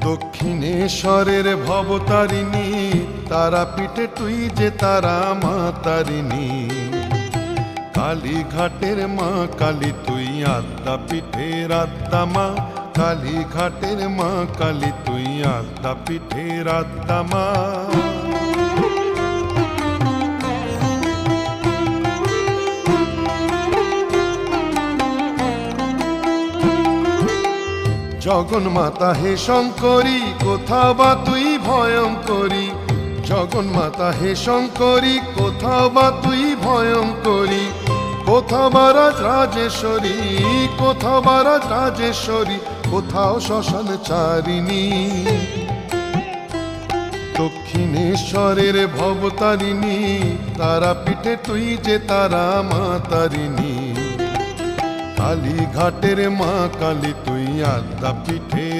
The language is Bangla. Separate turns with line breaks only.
দক্ষিণেশ্বরের ভবতারিণী, তারাপীঠে তুই যে তারা মা তারিণী। কালীঘাটের মা কালী তুই আদ্যাপীঠের আদ্যা মা, কালীঘাটের মা কালী তুই আদ্যাপীঠের আদ্যা মা। জগন্মাতা হে শঙ্করী, কোথাও বা তুই ভয়ঙ্করী। জগন্মাতা হে শঙ্করী, কোথাও বা তুই ভয়ঙ্করী। কোথাও বা রাজ রাজেশ্বরী, কোথাও বা রাজ রাজেশ্বরী, কোথাও শ্মশান চারিণী। দক্ষিণেশ্বরের ভবতারিণী, তারাপীঠে তুই যে তারা মা তারিণী। কালীঘাটের মা কালী তুই আদ্যাপীঠের